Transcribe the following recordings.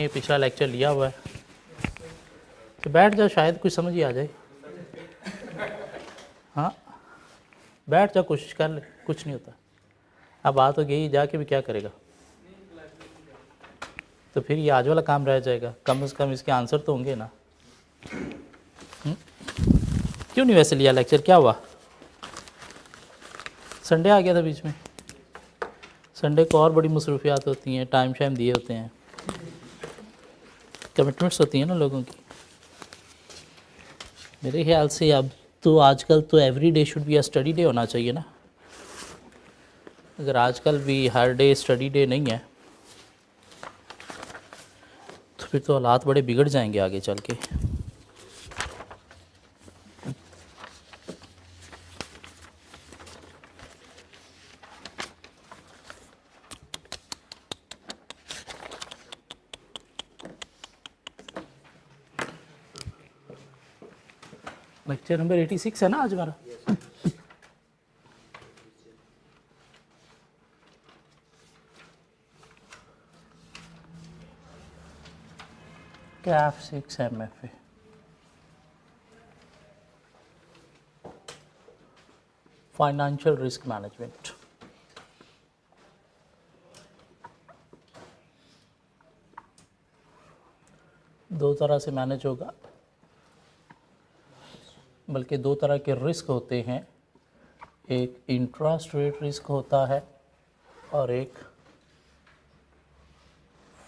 ये पिछला लेक्चर लिया हुआ है, तो बैठ जाओ, शायद कुछ समझ ही आ जाए। हाँ बैठ जाओ, कोशिश कर ले, कुछ नहीं होता। अब बात हो गई, जाके भी क्या करेगा, तो फिर ये आज वाला काम रह जाएगा। कम से कम इसके आंसर तो होंगे ना। क्यों नहीं वैसे लिया लेक्चर, क्या हुआ? संडे आ गया था बीच में। संडे को और बड़ी मसरूफियात होती हैं, टाइम शाइम दिए होते हैं, कमिटमेंट्स होती हैं ना लोगों की। मेरे ख्याल से अब तो आजकल तो every day should be a study day होना चाहिए ना। अगर आजकल भी हर डे स्टडी डे नहीं है तो फिर तो हालात बड़े बिगड़ जाएंगे आगे चल के। लेक्चर नंबर 86 है ना आज हमारा। CAF 6 MFA financial risk management. दो तरह से मैनेज होगा, बल्कि दो तरह के रिस्क होते हैं। एक इंटरेस्ट रेट रिस्क होता है और एक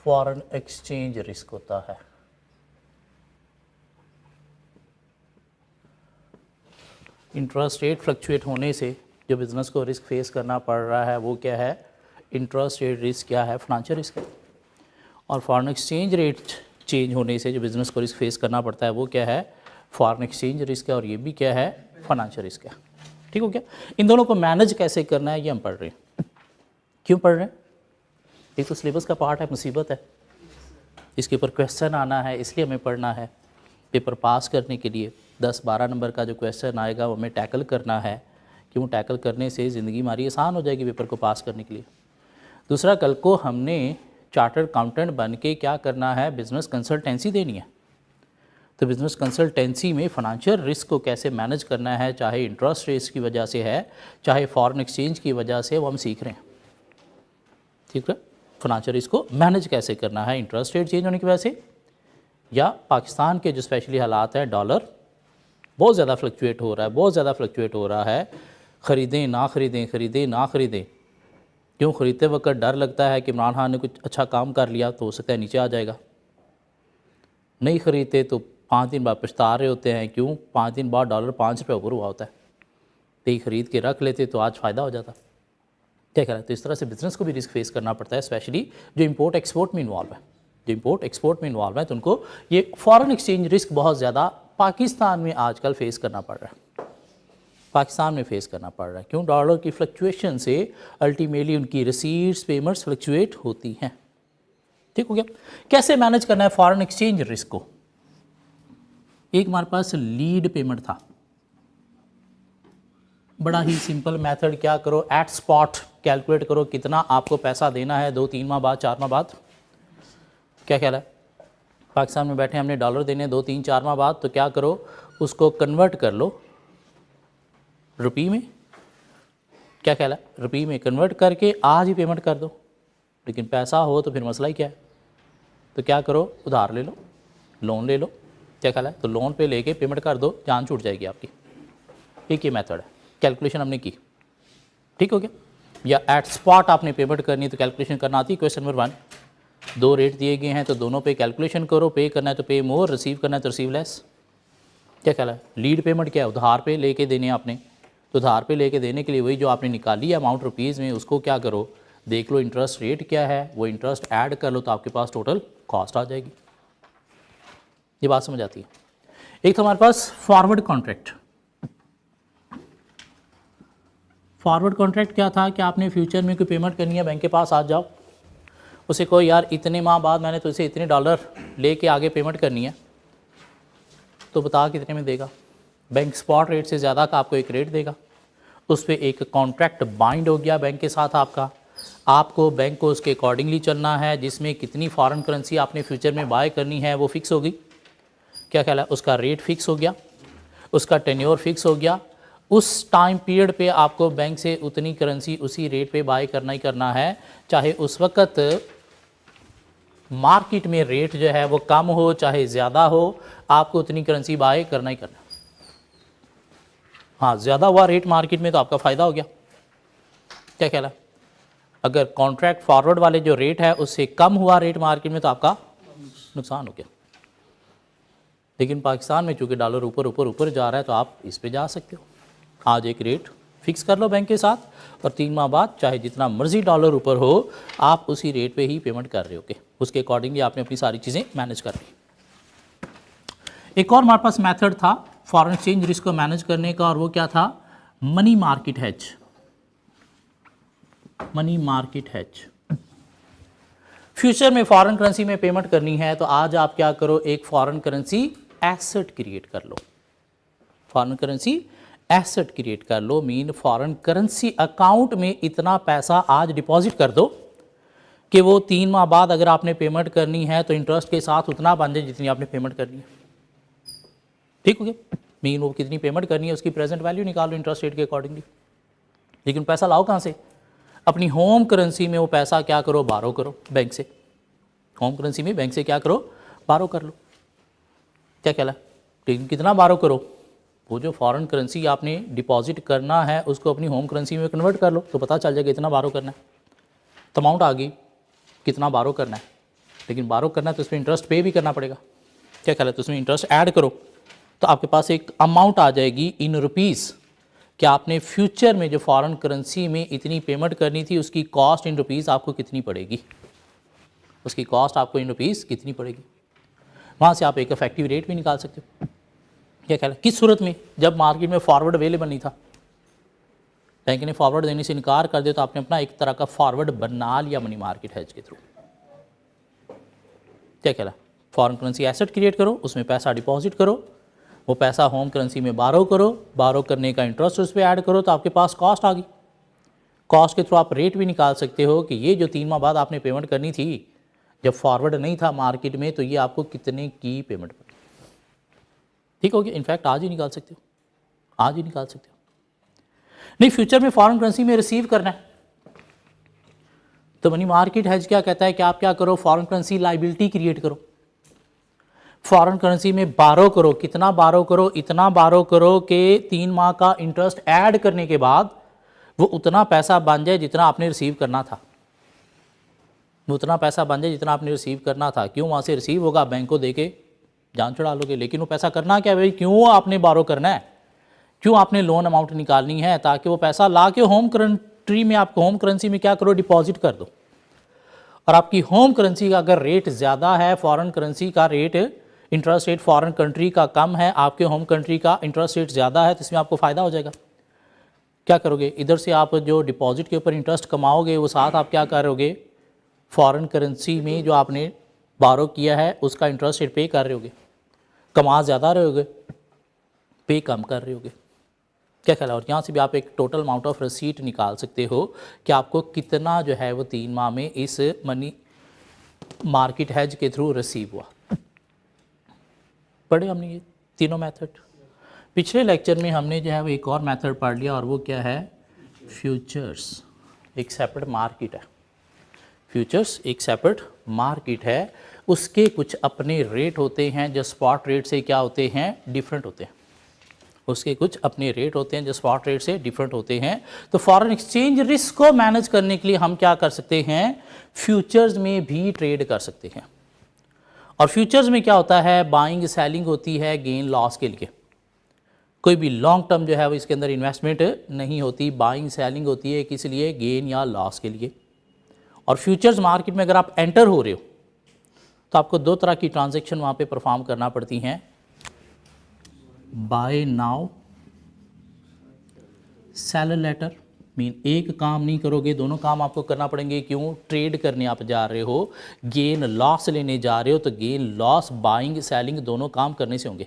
फॉरेन एक्सचेंज रिस्क होता है। इंटरेस्ट रेट फ्लक्चुएट होने से जो बिज़नेस को रिस्क फेस करना पड़ रहा है वो क्या है? इंटरेस्ट रेट रिस्क क्या है? फाइनेंशियल रिस्क है। और फॉरेन एक्सचेंज रेट चेंज होने से जो बिज़नेस को रिस्क फेस करना पड़ता है वो क्या है? फॉरेन एक्सचेंज रिस्क है। और ये भी क्या है? फाइनेंशियल रिस्क है। ठीक हो गया? इन दोनों को मैनेज कैसे करना है ये हम पढ़ रहे हैं। क्यों पढ़ रहे हैं? एक तो सिलेबस का पार्ट है, मुसीबत है, इसके ऊपर क्वेश्चन आना है, इसलिए हमें पढ़ना है। पेपर पास करने के लिए 10-12 नंबर का जो क्वेश्चन आएगा वो हमें टैकल करना है। क्यों? टैकल करने से ज़िंदगी हमारी आसान हो जाएगी पेपर को पास करने के लिए। दूसरा, कल को हमने चार्टर्ड अकाउंटेंट बन के क्या करना है? बिज़नेस कंसल्टेंसी देनी है। तो बिज़नेस कंसल्टेंसी में फाइनेंशियल रिस्क को कैसे मैनेज करना है, चाहे इंटरेस्ट रेट्स की वजह से है, चाहे फॉरेन एक्सचेंज की वजह से, वो हम सीख रहे हैं। ठीक है? फाइनेंशियल रिस्क को मैनेज कैसे करना है, इंटरेस्ट रेट चेंज होने की वजह से, या पाकिस्तान के जो स्पेशली हालात हैं, डॉलर बहुत ज़्यादा फ्लक्चुएट हो रहा है, बहुत ज़्यादा फ्लक्चुएट हो रहा है। ख़रीदें ना ख़रीदें, ख़रीदें ना ख़रीदें। क्यों? ख़रीदते वक्त डर लगता है कि इमरान खान ने कुछ अच्छा काम कर लिया तो हो सकता है नीचे आ जाएगा। नहीं ख़रीदते तो 5 दिन बाद पछता रहे होते हैं। क्यों? 5 दिन बाद डॉलर 5 रुपये ऊपर हुआ होता है। तो ये ख़रीद के रख लेते तो आज फ़ायदा हो जाता। क्या कह रहा है? तो इस तरह से बिज़नेस को भी रिस्क फेस करना पड़ता है, स्पेशली जो इंपोर्ट एक्सपोर्ट में इन्वॉल्व है। जो इंपोर्ट एक्सपोर्ट में इन्वॉल्व है तो उनको ये फॉरेन एक्सचेंज रिस्क बहुत ज़्यादा पाकिस्तान में आजकल फेस करना पड़ रहा है। पाकिस्तान में फेस करना पड़ रहा है। क्यों? डॉलर की फ्लक्चुएशन से अल्टीमेटली उनकी रिसीट्स पेमेंट्स फ्लक्चुएट होती हैं। ठीक हो गया? कैसे मैनेज करना है फॉरेन एक्सचेंज रिस्क को? एक हमारे पास लीड पेमेंट था, बड़ा ही सिंपल मेथड। क्या करो? एट स्पॉट कैलकुलेट करो कितना आपको पैसा देना है 2-3 माह बाद, 4 माह बाद। क्या ख्याल है? पाकिस्तान में बैठे हमने डॉलर देने 2-3-4 माह बाद, तो क्या करो? उसको कन्वर्ट कर लो रुपये में। क्या ख्याल है? रुपये में कन्वर्ट करके आज ही पेमेंट कर दो। लेकिन पैसा हो तो फिर मसला ही क्या है? तो क्या करो? उधार ले लो, लोन ले लो। क्या ख्याल है? तो लोन पे लेके पेमेंट कर दो, जान छूट जाएगी आपकी। एक ये मेथड है, कैलकुलेशन हमने की। ठीक हो गया? या एट स्पॉट आपने पेमेंट करनी तो कैलकुलेशन करना आती है। क्वेश्चन नंबर 1, 2 रेट दिए गए हैं तो दोनों पे कैलकुलेशन करो। पे करना है तो पे मोर, रिसीव करना है तो रिसीव लेस। क्या ख्याल है? लीड पेमेंट क्या है? उधार पे लेके देने आपने। तो उधार पे लेके देने के लिए वही जो आपने निकाली है अमाउंट रुपीज़ में, उसको क्या करो? देख लो इंटरेस्ट रेट क्या है, वो इंटरेस्ट ऐड कर लो तो आपके पास टोटल कॉस्ट आ जाएगी। ये बात समझ आती है? एक तो हमारे पास फॉरवर्ड कॉन्ट्रैक्ट। फॉरवर्ड कॉन्ट्रैक्ट क्या था कि आपने फ्यूचर में कोई पेमेंट करनी है, बैंक के पास आ जाओ, उसे कहो यार इतने माह बाद मैंने तुझसे इतने डॉलर लेके आगे पेमेंट करनी है, तो बता कितने में देगा। बैंक स्पॉट रेट से ज़्यादा का आपको एक रेट देगा, उस पर एक कॉन्ट्रैक्ट बाइंड हो गया बैंक के साथ आपका। आपको बैंक को उसके अकॉर्डिंगली चलना है, जिसमें कितनी फॉरेन करेंसी आपने फ्यूचर में बाय करनी है वो फिक्स होगी। क्या ख्याल है? उसका रेट फिक्स हो गया, उसका टेन्योर फिक्स हो गया, उस टाइम पीरियड पे आपको बैंक से उतनी करेंसी उसी रेट पे बाय करना ही करना है, चाहे उस वक्त मार्केट में रेट जो है वो कम हो चाहे ज़्यादा हो, आपको उतनी करेंसी बाय करना ही करना। हाँ, ज़्यादा हुआ रेट मार्केट में तो आपका फ़ायदा हो गया। क्या ख्याल है? अगर कॉन्ट्रैक्ट फॉरवर्ड वाले जो रेट है उससे कम हुआ रेट मार्केट में तो आपका नुकसान हो गया। लेकिन पाकिस्तान में चूंकि डॉलर ऊपर ऊपर ऊपर जा रहा है तो आप इस पे जा सकते हो। आज एक रेट फिक्स कर लो बैंक के साथ और 3 माह बाद चाहे जितना मर्जी डॉलर ऊपर हो आप उसी रेट पे ही पेमेंट कर रहे होगे, उसके अकॉर्डिंगली आपने अपनी सारी चीज़ें मैनेज कर ली। एक और हमारे पास मेथड था फॉरेन एक्सचेंज रिस्क को मैनेज करने का, और वो क्या था? Money market hedge. Money market hedge. Future में फॉरेन करेंसी में पेमेंट करनी है तो आज आप क्या करो, एक फॉरेन करेंसी एसेट क्रिएट कर लो। फॉरेन करेंसी एसेट क्रिएट कर लो, मीन फॉरेन करेंसी अकाउंट में इतना पैसा आज डिपॉजिट कर दो कि वो 3 माह बाद अगर आपने पेमेंट करनी है तो इंटरेस्ट के साथ उतना बन जाए जितनी आपने पेमेंट करनी है। ठीक हो गया? मीन वो कितनी पेमेंट करनी है उसकी प्रेजेंट वैल्यू निकालो इंटरेस्ट रेट के अकॉर्डिंगली। लेकिन पैसा लाओ कहाँ से? अपनी होम करेंसी में वो पैसा क्या करो, बारो करो बैंक से। होम करेंसी में बैंक से क्या करो, बारो कर लो। क्या कहला? लेकिन कितना बारो करो? वो जो फॉरेन करेंसी आपने डिपॉजिट करना है उसको अपनी होम करेंसी में कन्वर्ट कर लो तो पता चल जाएगा इतना बारो करना है, तो अमाउंट आ गई कितना बारो करना है। लेकिन बारो करना है तो उसमें इंटरेस्ट पे भी करना पड़ेगा। क्या कहला? तो उसमें इंटरेस्ट ऐड करो तो आपके पास एक अमाउंट आ जाएगी इन रुपीज़ कि आपने फ्यूचर में जो फॉरेन करेंसी में इतनी पेमेंट करनी थी उसकी कॉस्ट इन रुपीज़ आपको कितनी पड़ेगी, उसकी कॉस्ट आपको इन रुपीज़ कितनी पड़ेगी। वहाँ से आप एक इफेक्टिव रेट भी निकाल सकते हो। क्या ख्याल है? किस सूरत में? जब मार्केट में फॉरवर्ड अवेलेबल नहीं था, बैंक ने फॉरवर्ड देने से इनकार कर दिया तो आपने अपना एक तरह का फॉरवर्ड बना लिया मनी मार्केट हेज के थ्रू। क्या ख्याल है? फॉरेन करेंसी एसेट क्रिएट करो, उसमें पैसा डिपॉजिट करो, वो पैसा होम करेंसी में बारो करो, बारो करने का इंटरेस्ट उस पर ऐड करो तो आपके पास कॉस्ट आ गई। कॉस्ट के थ्रू आप रेट भी निकाल सकते हो कि ये जो 3 माह बाद आपने पेमेंट करनी थी जब फॉरवर्ड नहीं था मार्केट में तो ये आपको कितने की पेमेंट पड़ी। ठीक हो गया? इनफैक्ट आज ही निकाल सकते हो, आज ही निकाल सकते हो। नहीं, फ्यूचर में फॉरेन करेंसी में रिसीव करना है तो मनी मार्केट हेज क्या कहता है कि आप क्या करो, फॉरेन करेंसी लाइबिलिटी क्रिएट करो, फॉरेन करेंसी में बारो करो। कितना बारो करो? इतना बारो करो कि 3 माह का इंटरेस्ट ऐड करने के बाद वो उतना पैसा बन जाए जितना आपने रिसीव करना था, वो उतना पैसा बन जाए जितना आपने रिसीव करना था। क्यों? वहाँ से रिसीव होगा, बैंक को देके जान चढ़ा लोगे। लेकिन वो पैसा करना क्या भाई? क्यों आपने बारो करना है? क्यों आपने लोन अमाउंट निकालनी है? ताकि वो पैसा ला के होम कंट्री में आपको होम करेंसी में क्या करो, डिपॉजिट कर दो। और आपकी होम करेंसी का अगर रेट ज़्यादा है, फॉरेन करेंसी का rate interest rate foreign country का कम है, आपके होम कंट्री का इंटरेस्ट रेट ज़्यादा है, तो इसमें आपको फ़ायदा हो जाएगा। क्या करोगे? इधर से आप जो डिपॉजिट के ऊपर इंटरेस्ट कमाओगे वो साथ आप क्या करोगे, फॉरेन करेंसी में जो आपने बारो किया है उसका इंटरेस्ट रेट पे कर रहे होगे। कमा ज़्यादा रहे होगे, पे कम कर रहे होगे। क्या ख्याल है? और यहाँ से भी आप एक टोटल अमाउंट ऑफ रसीट निकाल सकते हो कि आपको कितना जो है वो 3 माह में इस मनी मार्केट हेज के थ्रू रिसीव हुआ। पढ़े हमने ये तीनों मेथड। पिछले लेक्चर में हमने जो है वो एक और मेथड पढ़ लिया और वो क्या है, फ्यूचर्स। एक सेपरेट मार्केट है, फ्यूचर्स एक सेपरेट मार्केट है, उसके कुछ अपने रेट होते हैं जो स्पॉट रेट से क्या होते हैं, डिफरेंट होते हैं। उसके कुछ अपने रेट होते हैं जो स्पॉट रेट से डिफरेंट होते हैं। तो फॉरेन एक्सचेंज रिस्क को मैनेज करने के लिए हम क्या कर सकते हैं, फ्यूचर्स में भी ट्रेड कर सकते हैं। और फ्यूचर्स में क्या होता है, बाइंग सेलिंग होती है गेन लॉस के लिए। कोई भी लॉन्ग टर्म जो है वो इसके अंदर इन्वेस्टमेंट नहीं होती, बाइंग सेलिंग होती है किस लिए, गेन या लॉस के लिए। और फ्यूचर्स मार्केट में अगर आप एंटर हो रहे हो तो आपको 2 तरह की ट्रांजैक्शन वहाँ पे परफॉर्म करना पड़ती हैं, buy now, sell later. Mean एक काम नहीं करोगे, दोनों काम आपको करना पड़ेंगे। क्यों? ट्रेड करने आप जा रहे हो, गेन लॉस लेने जा रहे हो, तो गेन लॉस बाइंग सेलिंग दोनों काम करने से होंगे।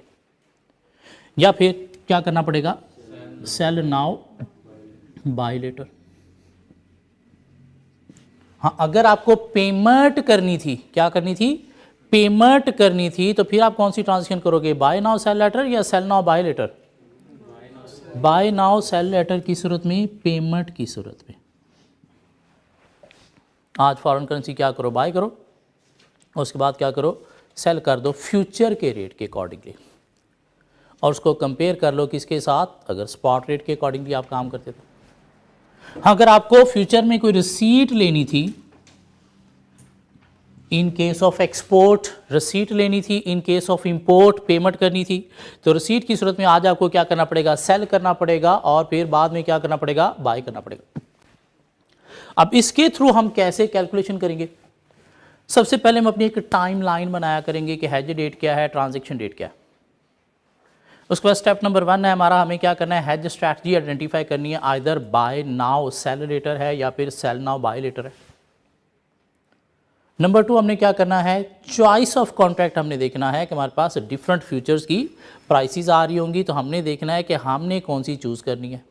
या फिर क्या करना पड़ेगा, सेल नाउ बाय लेटर। हाँ, अगर आपको पेमेंट करनी थी, क्या करनी थी, पेमेंट करनी थी, तो फिर आप कौन सी ट्रांजेक्शन करोगे, बाय नाउ सेल लेटर या sell now buy later, buy now sell later की सूरत में, पेमेंट की सूरत में। आज फॉरेन करेंसी क्या करो, बाय करो, उसके बाद क्या करो, सेल कर दो फ्यूचर के रेट के अकॉर्डिंगली, और उसको कंपेयर कर लो किसके साथ, अगर स्पॉट रेट के अकॉर्डिंगली आप काम करते तो। हाँ, अगर आपको फ्यूचर में कोई रिसीट लेनी थी, in case of export receipt लेनी थी, in case of import payment करनी थी, तो रिसीट की सूरत में आज आपको क्या करना पड़ेगा, सेल करना पड़ेगा, और फिर बाद में क्या करना पड़ेगा, बाय करना पड़ेगा। अब इसके थ्रू हम कैसे कैलकुलेशन करेंगे, सबसे पहले हम अपनी एक टाइम लाइन बनाया करेंगे कि हेज डेट क्या है, ट्रांजैक्शन डेट क्या है। उसके बाद स्टेप नंबर 1 है हमारा, हमें क्या करना है, हेज स्ट्रैटेजी आइडेंटिफाई करनी है, either buy now sell later है या फिर सेल नाउ बाय लेटर है। नंबर 2 हमने क्या करना है, चॉइस ऑफ कॉन्ट्रैक्ट हमने देखना है कि हमारे पास डिफरेंट फ्यूचर्स की प्राइसेस आ रही होंगी, तो हमने देखना है कि हमने कौन सी चूज़ करनी है,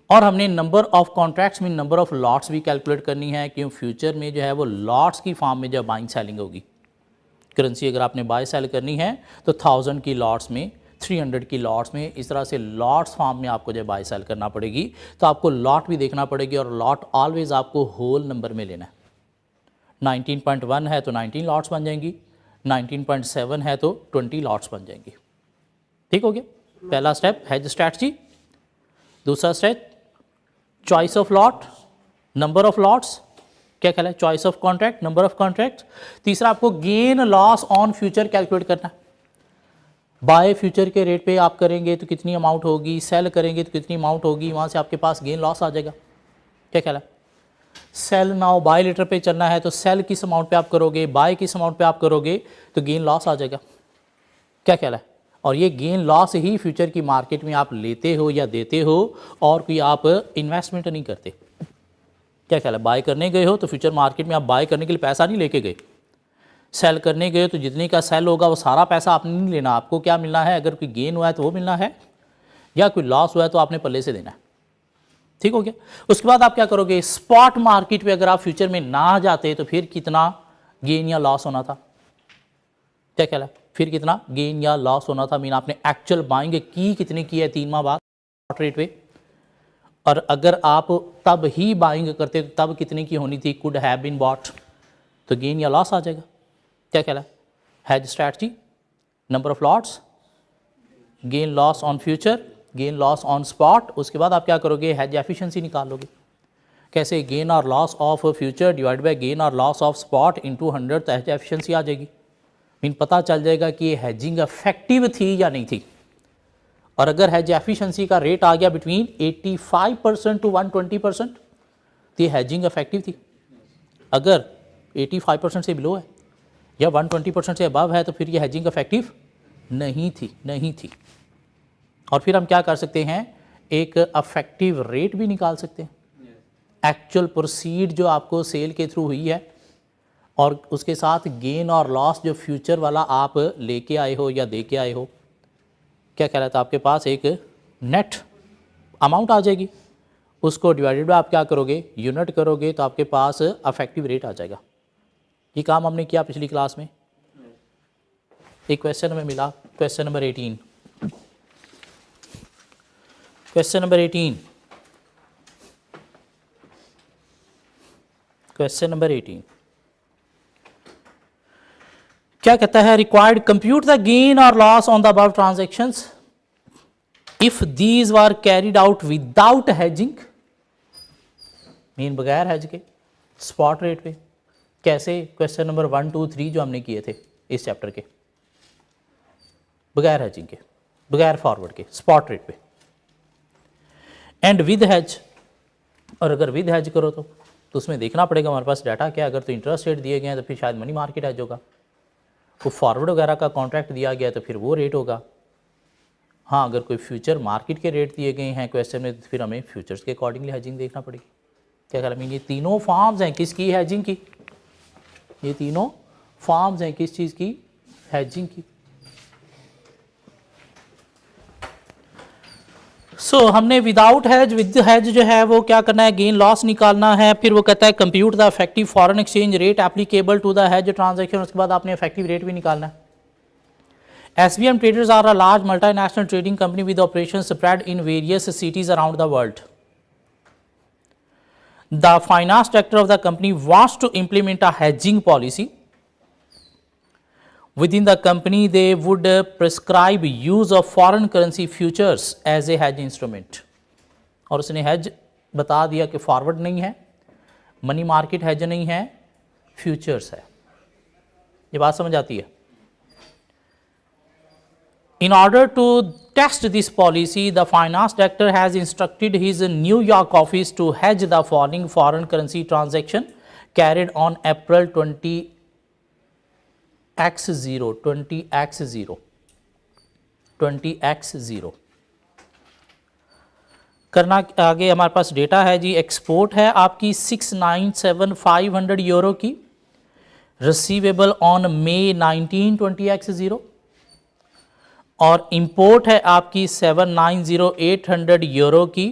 और हमने नंबर ऑफ कॉन्ट्रैक्ट्स में नंबर ऑफ लॉट्स भी कैलकुलेट करनी है, क्यों फ्यूचर में जो है वो लॉट्स की फॉर्म में जब बाइंग सेलिंग होगी, करेंसी अगर आपने बाय सेल करनी है तो 1000 की लॉट्स में, 300 की लॉट्स में, इस तरह से लॉट्स फॉर्म में आपको जब बाय सेल करना पड़ेगी, तो आपको लॉट भी देखना पड़ेगी, और लॉट ऑलवेज आपको होल नंबर में लेना है। 19.1 है तो 19 लॉट्स बन जाएंगी, 19.7 है तो 20 लॉट्स बन जाएंगी। ठीक हो गया, पहला स्टेप हेज स्ट्रैटेजी। दूसरा step choice of lot, number of lots, क्या कहला है, choice of contract, number of contract. तीसरा आपको gain loss on future calculate करना है, बाय फ्यूचर के रेट पे आप करेंगे तो कितनी अमाउंट होगी, सेल करेंगे तो कितनी अमाउंट होगी, वहाँ से आपके पास गेन लॉस आ जाएगा। क्या कहला है, सेल नाउ बाय लेटर पे चलना है तो सेल किस अमाउंट पे आप करोगे, बाय किस अमाउंट पे आप करोगे, तो गेन लॉस आ जाएगा। क्या कहला है, और ये गेन लॉस ही फ्यूचर की मार्केट में आप लेते हो या देते हो, और कोई आप इन्वेस्टमेंट नहीं करते। क्या कहला है, बाय करने गए हो तो फ्यूचर मार्केट में आप बाय करने के लिए पैसा नहीं लेके गए, सेल करने गए तो जितने का सेल होगा वो सारा पैसा आपने नहीं लेना, आपको क्या मिलना है, अगर कोई गेन हुआ है तो वो मिलना है, या कोई लॉस हुआ है तो आपने पल्ले से देना है। ठीक हो गया, उसके बाद आप क्या करोगे, स्पॉट मार्केट पे अगर आप फ्यूचर में ना जाते तो फिर कितना गेन या लॉस होना था। क्या कहला, फिर कितना गेन या लॉस होना था, मीन आपने एक्चुअल बाइंग की कितनी की है 3 माह बाद स्पॉट रेट पे, और अगर आप तब ही बाइंग करते तो तब कितनी की होनी थी, कुड हैव बीन बॉट, तो गेन या लॉस आ जाएगा। क्या कहला, hedge strategy, number of lots, gain loss on future, gain loss on spot. उसके बाद आप क्या करोगे, हेज एफिशिएंसी निकाल लोगे, कैसे, गेन और loss of future divide by gain और लॉस ऑफ स्पॉट इनटू 100, तो हेज एफिशिएंसी आ जाएगी, मीन पता चल जाएगा कि ये हेजिंग इफेक्टिव थी या नहीं थी। और अगर हेज एफिशिएंसी का रेट आ गया बिटवीन 85% टू 120%, तो ये हेजिंग इफेक्टिव थी। अगर 85% से बिलो है या 120% से अबव है तो फिर ये हेजिंग इफेक्टिव नहीं थी। और फिर हम क्या कर सकते हैं, एक इफेक्टिव रेट भी निकाल सकते हैं, एक्चुअल प्रोसीड जो आपको सेल के थ्रू हुई है, और उसके साथ गेन और लॉस जो फ्यूचर वाला आप लेके आए हो या दे के आए हो। क्या कहलाता है, आपके पास एक नेट अमाउंट आ जाएगी, उसको डिवाइडेड बाय आप क्या करोगे, यूनिट करोगे, तो आपके पास इफेक्टिव रेट आ जाएगा। ये काम हमने किया पिछली क्लास में, एक क्वेश्चन हमें मिला, question number 18। Question number 18, question number 18 क्या कहता है, रिक्वायर्ड कंप्यूट द गेन और loss on the above transactions if these were carried out without hedging, mean बगैर हेज के, स्पॉट रेट पे। कैसे, क्वेश्चन नंबर 1, 2, 3 जो हमने किए थे इस चैप्टर के, बगैर हेजिंग के, बगैर फॉरवर्ड के, स्पॉट रेट पे, एंड विद हेज। और अगर विद हेज करो तो उसमें देखना पड़ेगा हमारे पास डाटा क्या, अगर तो इंटरेस्ट रेट दिए गए हैं तो फिर शायद मनी मार्केट हेज होगा, वो फॉरवर्ड वगैरह का कॉन्ट्रैक्ट दिया गया तो फिर वो रेट होगा। हाँ, अगर कोई फ्यूचर मार्केट के रेट दिए गए हैं क्वेश्चन में तो फिर हमें फ्यूचर्स के अकॉर्डिंगली हेजिंग देखना पड़ेगी। क्या ख्याल है, ये तीनों फॉर्म्स हैं किसकी, हेजिंग की, ये तीनों फॉर्म्स हैं किस चीज़ की, हेजिंग की। सो हमने विदाउट हैज, विद हैज जो है वो क्या करना है, गेन लॉस निकालना है। फिर वो कहता है compute the effective foreign exchange rate applicable to the hedge transaction. उसके बाद आपने इफेक्टिव रेट भी निकालना है। SBM Traders are a large multinational trading company with operations spread in various cities around the world. The finance director of the company wants to implement a hedging policy. Within the company, they would prescribe use of foreign currency futures as a hedge instrument. और उसने hedge बता दिया कि forward नहीं है, money market hedge नहीं है, futures है। ये बात समझ आती है? In order to test this policy, the finance director has instructed his New York office to hedge the following foreign currency transaction carried on April 20x0, 20x0, 20x0। करना आगे हमारे पास डेटा है जी। एक्सपोर्ट है आपकी 697,500 यूरो की, receivable on May 19, 20x0। और import है आपकी 790,800 यूरो की,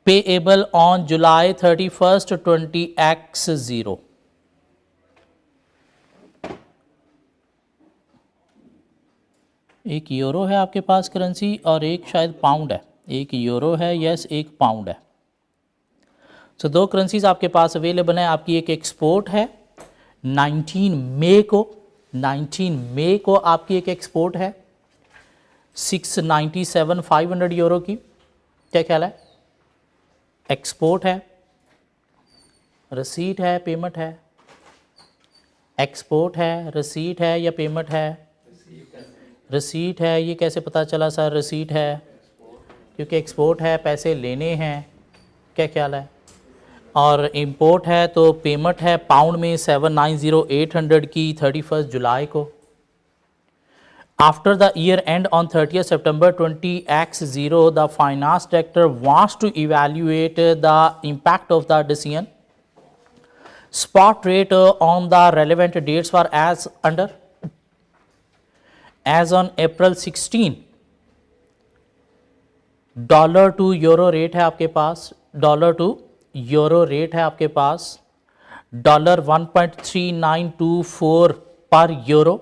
पेएबल ऑन July 31, 20x0। एक यूरो है आपके पास करेंसी और एक शायद पाउंड है। एक यूरो है, यस, एक पाउंड है। सो दो करेंसीज आपके पास अवेलेबल है। आपकी एक एक्सपोर्ट है 19 मई को, 19 मई को आपकी एक एक्सपोर्ट है 697,500 यूरो की। क्या ख्याल है? एक्सपोर्ट है, रसीट है, पेमेंट है? एक्सपोर्ट है, रसीट है या पेमेंट है? रसीट है। ये कैसे पता चला सर रसीट है? क्योंकि एक्सपोर्ट है, पैसे लेने हैं। क्या ख्याल है? और इंपोर्ट है तो पेमेंट है पाउंड में 790,800 की 31 जुलाई को। After the year end on 30 September 20x0, the finance director wants to evaluate the impact of the decision. Spot rate on the relevant dates for as under. As on April 16, dollar to euro rate है आपके पास, dollar to euro rate है आपके पास dollar 1.3924 पर euro,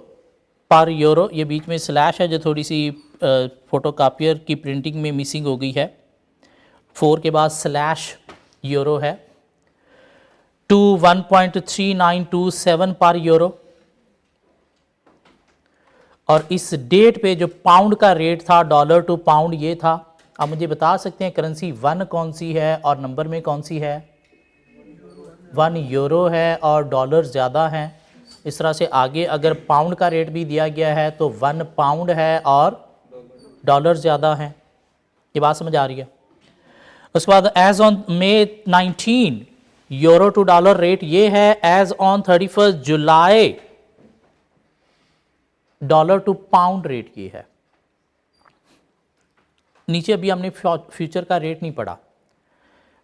पर euro. ये बीच में स्लैश है जो थोड़ी सी फोटोकॉपियर की प्रिंटिंग में मिसिंग हो गई है। 4 के बाद स्लैश यूरो है टू 1.3927 पर यूरो। और इस डेट पे जो पाउंड का रेट था, डॉलर टू पाउंड ये था। आप मुझे बता सकते हैं करेंसी 1 कौन सी है और नंबर में कौन सी है? 1 यूरो है और डॉलर ज़्यादा हैं। इस तरह से आगे अगर पाउंड का रेट भी दिया गया है तो 1 पाउंड है और डॉलर ज़्यादा हैं। ये बात समझ आ रही है? उसके बाद as on May 19 euro to dollar rate ये है। As on 31 July dollar to pound rate ये है। नीचे अभी हमने फ्यूचर का रेट नहीं पढ़ा।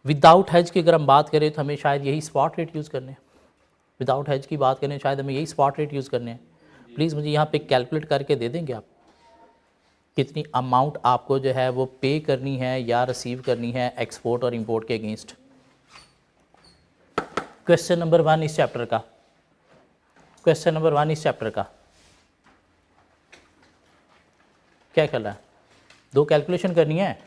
विदाउट हेज की अगर हम बात करें तो हमें शायद यही स्पॉट रेट यूज़ करने हैं। विदाउट हेज की बात करें शायद हमें यही स्पॉट रेट यूज़ करने हैं। प्लीज़ मुझे यहाँ पे कैलकुलेट करके दे देंगे आप कितनी अमाउंट आपको जो है वो पे करनी है या रिसीव करनी है एक्सपोर्ट और इंपोर्ट के अगेंस्ट। क्वेश्चन नंबर 1 इस चैप्टर का, क्वेश्चन नंबर 1 इस चैप्टर का क्या ख्याल है? 2 कैलकुलेशन करनी है।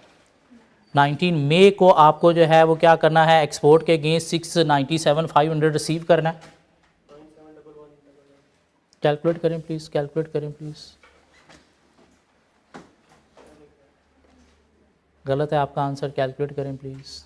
19 मई को आपको जो है वो क्या करना है, एक्सपोर्ट के अगेंस्ट 697,500 रिसीव करना है। कैलकुलेट करें प्लीज़, कैलकुलेट करें प्लीज़। गलत है आपका आंसर, कैलकुलेट करें प्लीज़।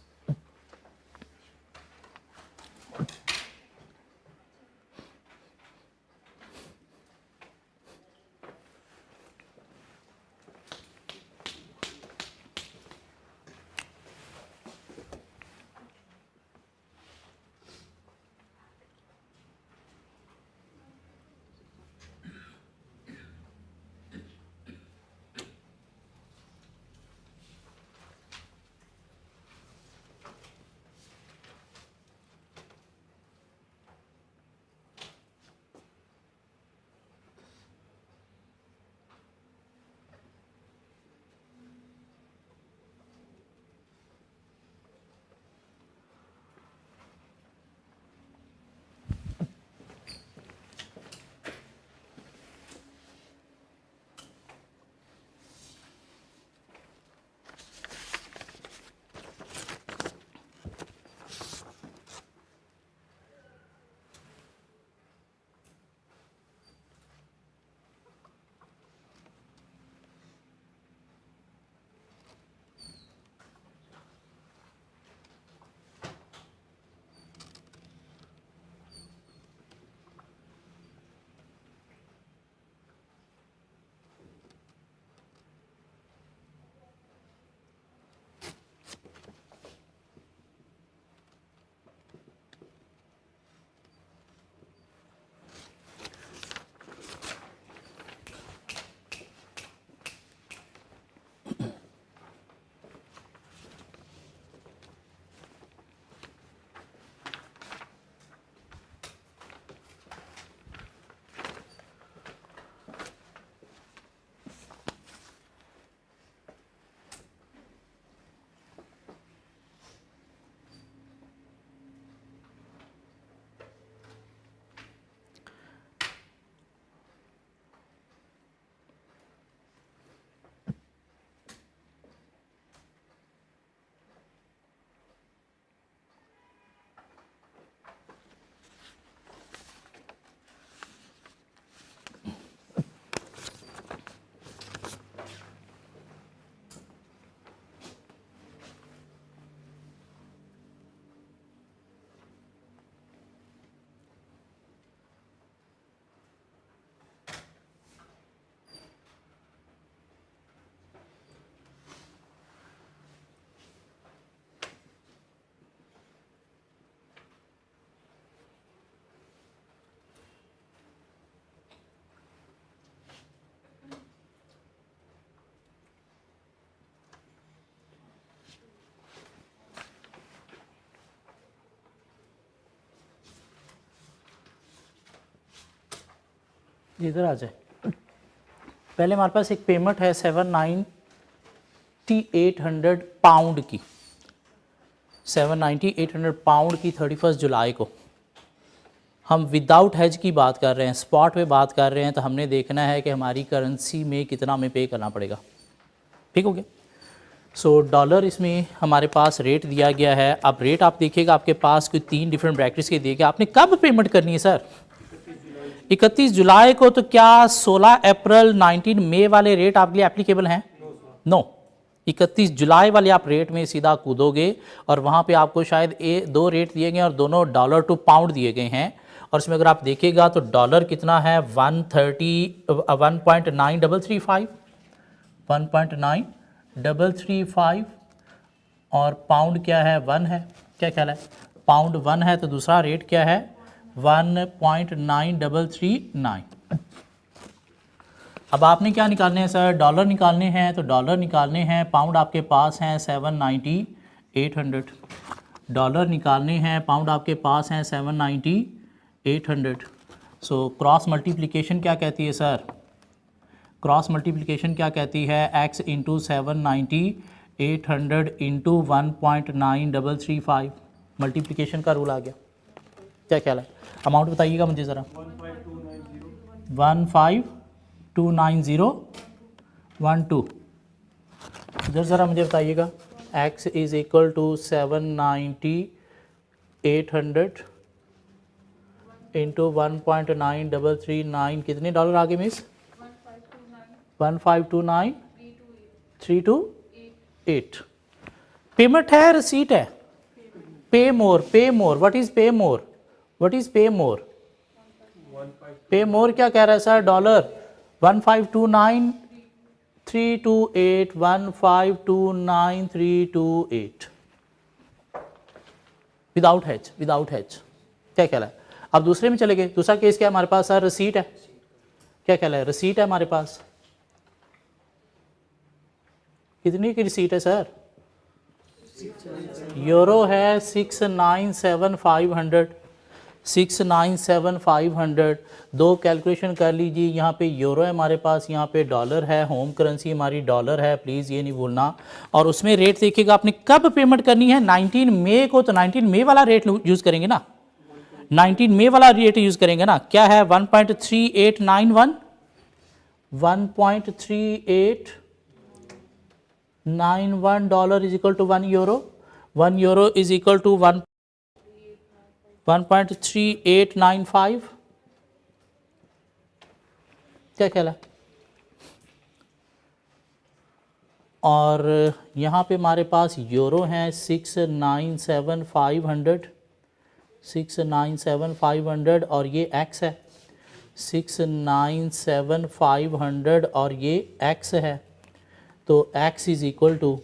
इधर आ जाए। पहले हमारे पास एक पेमेंट है 798 पाउंड की, 798 पाउंड की 31 जुलाई को। हम विदाउट हेज की बात कर रहे हैं, स्पॉट पे बात कर रहे हैं, तो हमने देखना है कि हमारी करेंसी में कितना हमें पे करना पड़ेगा। ठीक हो गया। सो डॉलर इसमें हमारे पास रेट दिया गया है। अब रेट आप देखिएगा, आपके पास कोई 3 डिफरेंट ब्रैकेट्स के दिए गए। आपने कब पेमेंट करनी है सर? 31 जुलाई को। तो क्या 16 अप्रैल 19 मई वाले रेट आपके लिए एप्लीकेबल हैं? नो। 31 जुलाई वाले आप रेट में सीधा कूदोगे और वहाँ पे आपको शायद 2 रेट दिए गए और दोनों डॉलर टू पाउंड दिए गए हैं। और इसमें अगर आप देखिएगा तो डॉलर कितना है 1.9335 और पाउंड क्या है 1 है। क्या ख्याल है? पाउंड 1 है, तो दूसरा रेट क्या है 1.9339। अब आपने क्या निकालने हैं सर? डॉलर निकालने हैं, तो डॉलर निकालने हैं। पाउंड आपके पास हैं 790-800। डॉलर निकालने हैं, पाउंड आपके पास हैं 790-800। सो क्रॉस मल्टीप्लिकेशन क्या कहती है सर? क्रॉस मल्टीप्लिकेशन क्या कहती है? x into 790-800 into 1.9335। मल्टीप्लिकेशन का रूल आ गया। क्या ख्याल है? अमाउंट बताइएगा मुझे ज़रा। 1529012। इधर ज़रा मुझे बताइएगा। x is equal to 790-800 into 1.9339। कितने डॉलर आगे मिस? 1529328। पेमेंट है, रिसीट है? पे मोर, पे मोर। व्हाट इज पे मोर? व्हाट इज पे मोर? पे मोर क्या कह रहा है sir? Dollar 1529328, 1529328 without hedge, without hedge. क्या ख्याल है? अब दूसरे में चले गए। दूसरा केस क्या है हमारे पास सर? रिसीट है। क्या ख्याल है? रिसीट है हमारे पास। कितनी की रिसीट है सर? यूरो है 697,500। 697,500। दो कैलकुलेशन कर लीजिए। यहाँ पे यूरो है हमारे पास, यहाँ पे डॉलर है। होम करेंसी हमारी डॉलर है, प्लीज़ ये नहीं भूलना। और उसमें रेट देखिएगा आपने कब पेमेंट करनी है? 19 मई को। तो 19 मई वाला रेट यूज़ करेंगे ना? 19 मई वाला रेट यूज़ करेंगे ना? क्या है? 1.3891। 1.3891 dollar is equal to 1 euro. 1 euro is equal to 1.3895। क्या ख्याल है? और यहाँ पे हमारे पास यूरो हैं 697,500। 697,500 और ये एक्स है 697,500 और ये एक्स है। तो x is equal to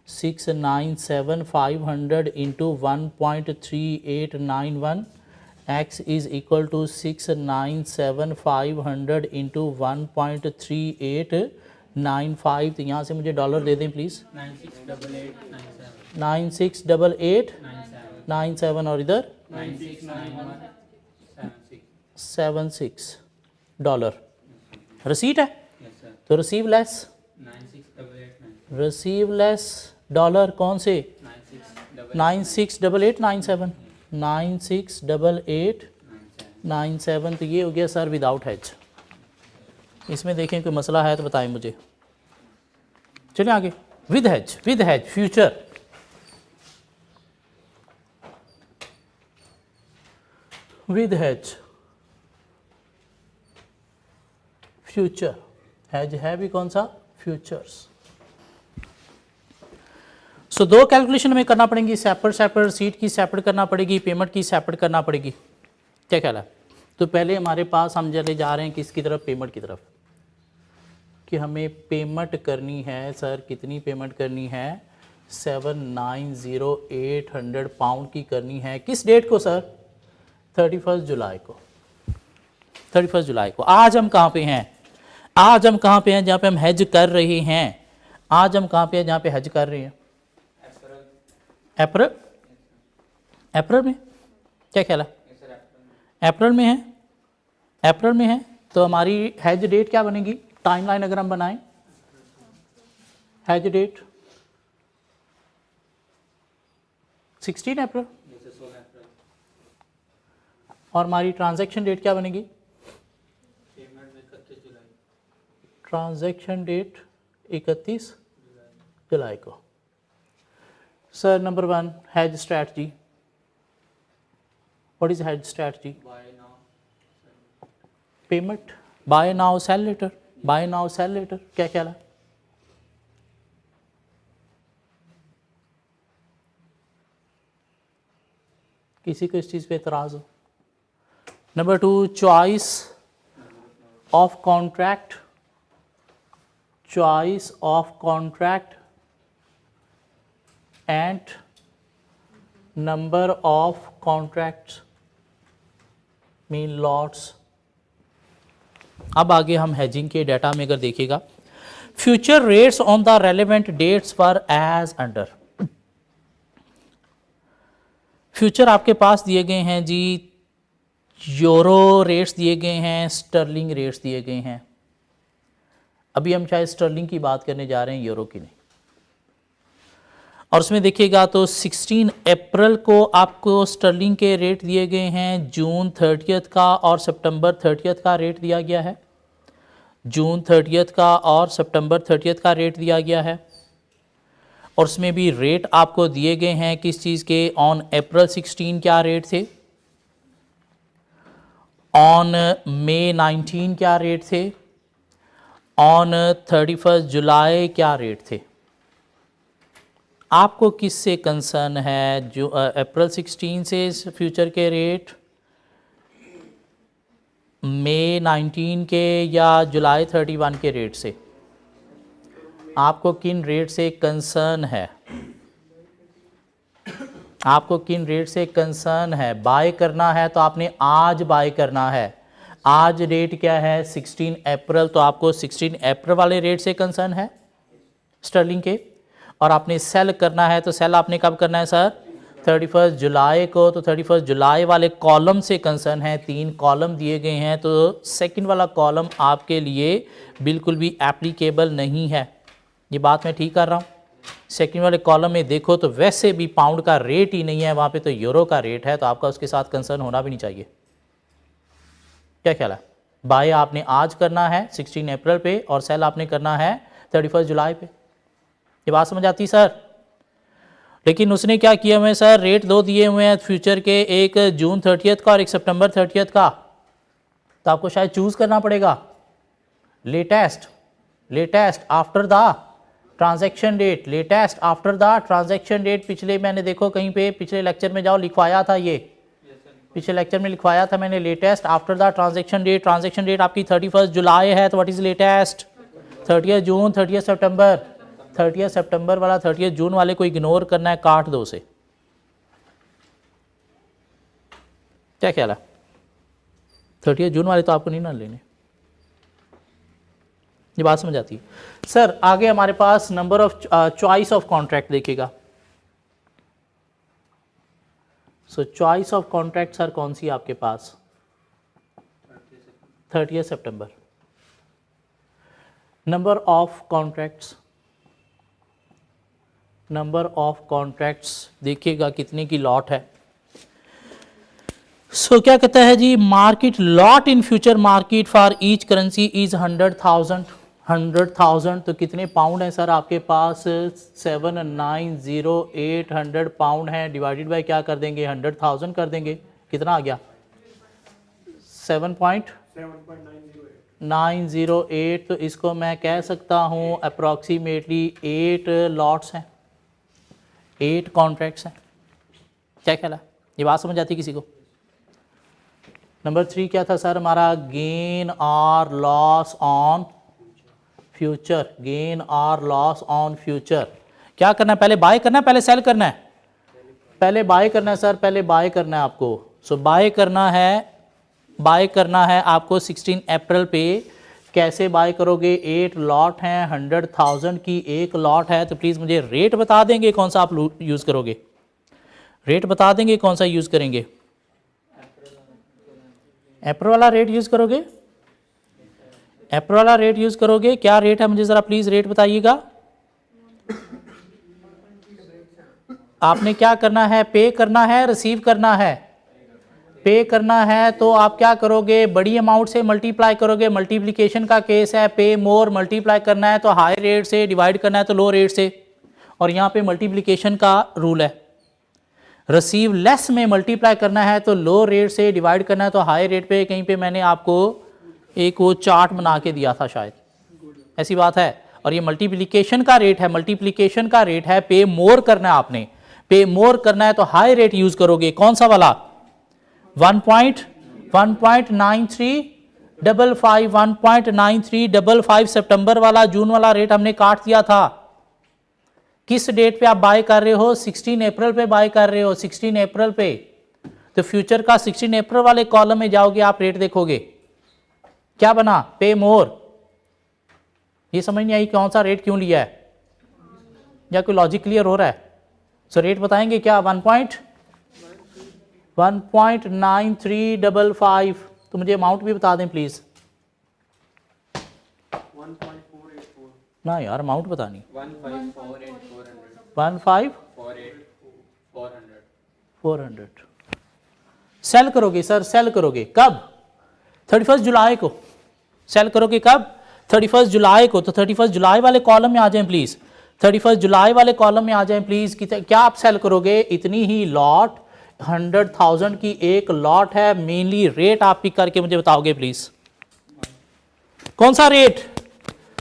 697,500 into 1.3891। x is equal to 697,500 into 1.3895। तो यहाँ से मुझे डॉलर दे दें प्लीज़। 968897 और इधर 9676 डॉलर। रसीट है? तो receive less, receive less dollar कौन से? 968897। 968897। तो ये हो गया सर विदाउट हेज। इसमें देखें कोई मसला है तो बताएं मुझे। चलिए आगे। With hedge, with hedge future. With hedge future. Hedge है भी कौन सा? फ्यूचर्स। सो दो कैलकुलेशन हमें करना पड़ेंगी, सेपरेट सेपरेट। सीट की सेपरेट करना पड़ेगी, पेमेंट की सेपरेट करना पड़ेगी। क्या ख्याल है? तो पहले हमारे पास हम चले जा रहे हैं किसकी तरफ? पेमेंट की तरफ। कि हमें पेमेंट करनी है सर। कितनी पेमेंट करनी है? 790,800 पाउंड की करनी है। किस डेट को सर? 31 जुलाई को। 31 जुलाई को। आज हम कहाँ पे हैं? आज हम कहाँ पे हैं जहाँ पे हम हेज कर रहे हैं? आज हम कहाँ पे हैं जहाँ पे हेज कर रहे हैं? अप्रैल। अप्रैल में? क्या ख्याल है? अप्रैल में है? अप्रैल में है। तो हमारी हैज डेट क्या बनेगी, टाइमलाइन अगर हम बनाएं, हैज डेट 16 अप्रैल और हमारी ट्रांजैक्शन डेट क्या बनेगी, ट्रांजैक्शन डेट 31 जुलाई को। Sir number 1 hedge strategy, what is hedge strategy, payment, buy now sell later, buy now sell later क्या कहला, किसी को इस चीज़ पे एतराज़ हो। Number 2 choice of contract, choice of contract and number of contracts mean lots. अब आगे हम हेजिंग के डाटा में अगर देखिएगा, future rates on the relevant dates for as under, future आपके पास दिए गए हैं जी, यूरो रेट्स दिए गए हैं, स्टर्लिंग रेट्स दिए गए हैं। अभी हम शायद स्टर्लिंग की बात करने जा रहे हैं, यूरो की नहीं। और उसमें देखिएगा तो 16 अप्रैल को आपको स्टर्लिंग के रेट दिए गए हैं, जून 30 का और सितंबर 30 का रेट दिया गया है, जून 30 का और सितंबर 30 का रेट दिया गया है। और उसमें भी रेट आपको दिए गए हैं किस चीज़ के, ऑन अप्रैल 16 क्या रेट थे, ऑन मई 19 क्या रेट थे, ऑन 31 जुलाई क्या रेट थे। आपको किससे कंसर्न है, जो अप्रैल 16 से फ्यूचर के रेट, मई 19 के या जुलाई 31 के रेट से, आपको किन रेट से कंसर्न है, आपको किन रेट से कंसर्न है। बाय करना है तो आपने आज बाय करना है, आज रेट क्या है 16 अप्रैल, तो आपको 16 अप्रैल वाले रेट से कंसर्न है स्टर्लिंग के। और आपने सेल करना है तो सेल आपने कब करना है सर, 31 जुलाई को, तो 31 जुलाई वाले कॉलम से कंसर्न है। 3 कॉलम दिए गए हैं, तो सेकंड वाला कॉलम आपके लिए बिल्कुल भी एप्लीकेबल नहीं है। ये बात मैं ठीक कर रहा हूँ। सेकंड वाले कॉलम में देखो तो वैसे भी पाउंड का रेट ही नहीं है, वहाँ पे तो यूरो का रेट है, तो आपका उसके साथ कंसर्न होना भी नहीं चाहिए। क्या ख्याल है, बाय आपने आज करना है 16 अप्रैल पे और सेल आपने करना है 31 जुलाई पे। ये बात समझ आती सर। लेकिन उसने क्या किया हुए सर, रेट 2 दिए हुए हैं फ्यूचर के, एक जून 30 का और एक सितंबर 30 का, तो आपको शायद चूज करना पड़ेगा latest, latest after the transaction date, latest after the transaction date. पिछले मैंने देखो कहीं पे पिछले लेक्चर में जाओ लिखवाया था, ये पिछले लेक्चर में लिखवाया था मैंने, latest after the transaction date. Transaction date आपकी 31 जुलाई है, तो व्हाट इज लेटेस्ट, 30 जून, 30 सितंबर। 30 सितंबर वाला 30 जून वाले को इग्नोर करना है, काट दो उसे। क्या ख्याल है, 30 जून वाले तो आपको नहीं ना लेने। ये बात समझ आती है सर। आगे हमारे पास number of choice of contract देखेगा। So choice of contract sir कौन सी आपके पास, 30 सितंबर। Number of contracts, number of contracts देखिएगा कितने की लॉट है। सो क्या कहता है जी, market lot in future market for each currency is 100,000, 100,000। तो कितने पाउंड है सर आपके पास, 7,908 पाउंड है, डिवाइडेड बाय क्या कर देंगे, 100,000 कर देंगे, कितना आ गया 7.908। तो इसको मैं कह सकता हूँ अप्रॉक्सीमेटली 8 लॉट्स हैं, 8 कॉन्ट्रैक्ट्स हैं। क्या ख्याल है, ये बात समझ आती है किसी को। नंबर 3 क्या था सर हमारा, गेन और लॉस ऑन फ्यूचर, गेन और लॉस ऑन फ्यूचर। क्या करना है, पहले बाय करना है पहले सेल करना है, पहले बाय करना है सर, पहले बाय करना है आपको। सो बाय करना है, बाय करना है आपको 16 अप्रैल पे। कैसे बाय करोगे, 8 लॉट हैं, 100,000 की एक लॉट है। तो प्लीज़ मुझे रेट बता देंगे कौन सा आप यूज़ करोगे, रेट बता देंगे कौन सा यूज़ करेंगे, अप्रैल वाला रेट यूज़ करोगे। अप्रैल वाला रेट यूज करोगे, क्या रेट है मुझे जरा प्लीज रेट बताइएगा। आपने क्या करना है, पे करना है, रिसीव करना है। पे करना है तो आप क्या करोगे, बड़ी अमाउंट से मल्टीप्लाई करोगे, मल्टीप्लिकेशन का केस है, पे मोर मल्टीप्लाई करना है तो हाई रेट से, डिवाइड करना है तो लो रेट से, और यहाँ पे मल्टीप्लिकेशन का रूल है। रिसीव लेस में मल्टीप्लाई करना है तो लो रेट से, डिवाइड करना है तो हाई रेट पे। कहीं पे मैंने आपको एक वो चार्ट बना के दिया था शायद, ऐसी बात है। और ये मल्टीप्लिकेशन का रेट है, मल्टीप्लिकेशन का रेट है, पे मोर करना है आपने, पे मोर करना है तो हाई रेट यूज करोगे। कौन सा वाला, 1.9355, 1.9355 सितंबर वाला, जून वाला रेट हमने काट दिया था। किस डेट पे आप बाय कर रहे हो, 16 अप्रैल पे बाय कर रहे हो, 16 अप्रैल पे। तो फ्यूचर का 16 अप्रैल वाले कॉलम में जाओगे, आप रेट देखोगे क्या बना, पे मोर। ये समझ नहीं आई कौन सा रेट क्यों लिया है, या कोई लॉजिक क्लियर हो रहा है। सो रेट बताएंगे क्या, 1.9355। तो मुझे अमाउंट भी बता दें प्लीज। 1.484 ना यार अमाउंट बतानी। 1548400 सेल करोगे सर, सेल करोगे कब, 31 जुलाई को सेल करोगे। कब, 31 जुलाई को। तो 31 जुलाई वाले कॉलम में आ जाएं प्लीज, 31 जुलाई वाले कॉलम में आ जाएं प्लीज। क्या आप सेल करोगे, इतनी ही लॉट, 100,000 की एक लॉट है। मेनली रेट आप पिक करके मुझे बताओगे प्लीज, कौन सा रेट।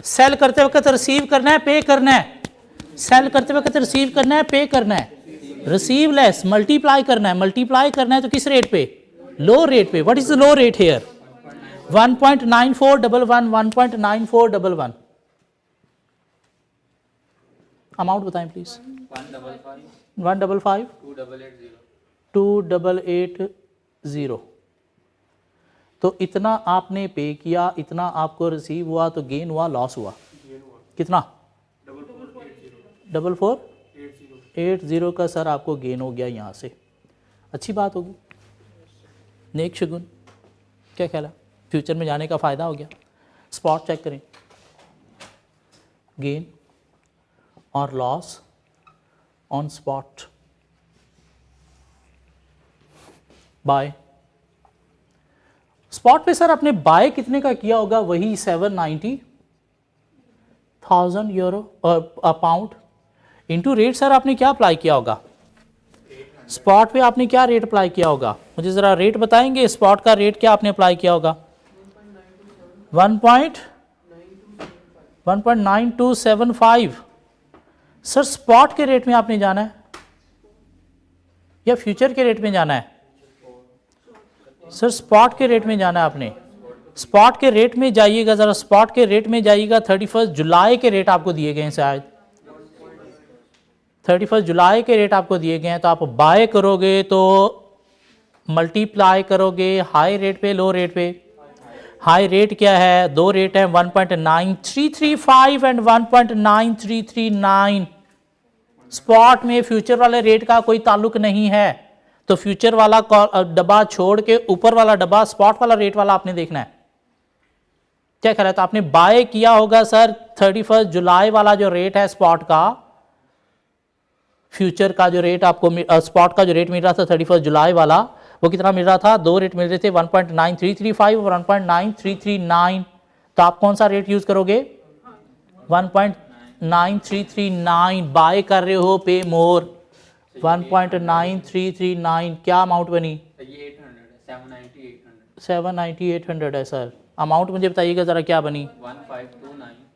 सेल करते वक्त रिसीव करना है, पे करना है। सेल करते वक्त रिसीव करना है, पे करना है। रिसीव लेस मल्टीप्लाई करना है, मल्टीप्लाई करना है तो किस रेट पे, लो रेट पे। What is the low rate here, 1.9411, 1.9411। Amount बताएं प्लीज। 155 2880। तो इतना आपने पे किया, इतना आपको रिसीव हुआ, तो गेन हुआ, लॉस हुआ कितना, 4480 का सर आपको गेन हो गया यहाँ से। अच्छी बात होगी, नेक शगुन, क्या ख्याल है, फ्यूचर में जाने का फ़ायदा हो गया। स्पॉट चेक करें, गेन और loss on spot, buy. Spot पे सर आपने बाय कितने का किया होगा, वही 790,000 euro pound into rate. Sir आपने क्या अप्लाई किया होगा, स्पॉट पे आपने क्या रेट अप्लाई किया होगा, मुझे ज़रा रेट बताएंगे। स्पॉट का रेट क्या आपने अप्लाई किया होगा, 1.9275। सर स्पॉट के रेट में आपने जाना है या फ्यूचर के रेट में जाना है, सर स्पॉट के रेट में जाना है आपने। स्पॉट के रेट में जाइएगा, ज़रा स्पॉट के रेट में जाइएगा। 31 जुलाई के रेट आपको दिए गए हैं, शायद 31 जुलाई के रेट आपको दिए गए हैं। तो आप बाय करोगे तो मल्टीप्लाई करोगे हाई रेट पे, लो रेट पे। हाई रेट क्या है, दो रेट है, 1.9335 एंड 1.9339। स्पॉट में फ्यूचर वाले रेट का कोई ताल्लुक नहीं है, तो फ्यूचर वाला डब्बा छोड़ के ऊपर वाला डब्बा स्पॉट वाला रेट वाला आपने देखना है। क्या कह रहा है, तो आपने बाय किया होगा सर 31 जुलाई वाला जो रेट है स्पॉट का, फ्यूचर का जो रेट आपको स्पॉट का जो रेट मिल रहा था 31 जुलाई वाला, वो कितना मिल रहा था, दो रेट मिल रहे थे, 1.9335 और 1.9339। तो आप कौन सा रेट यूज करोगे, 1.9339। बाय कर रहे हो, पे मोर, 1.9339। क्या अमाउंट बनी, 790,800 है सर। अमाउंट मुझे बताइएगा ज़रा क्या बनी,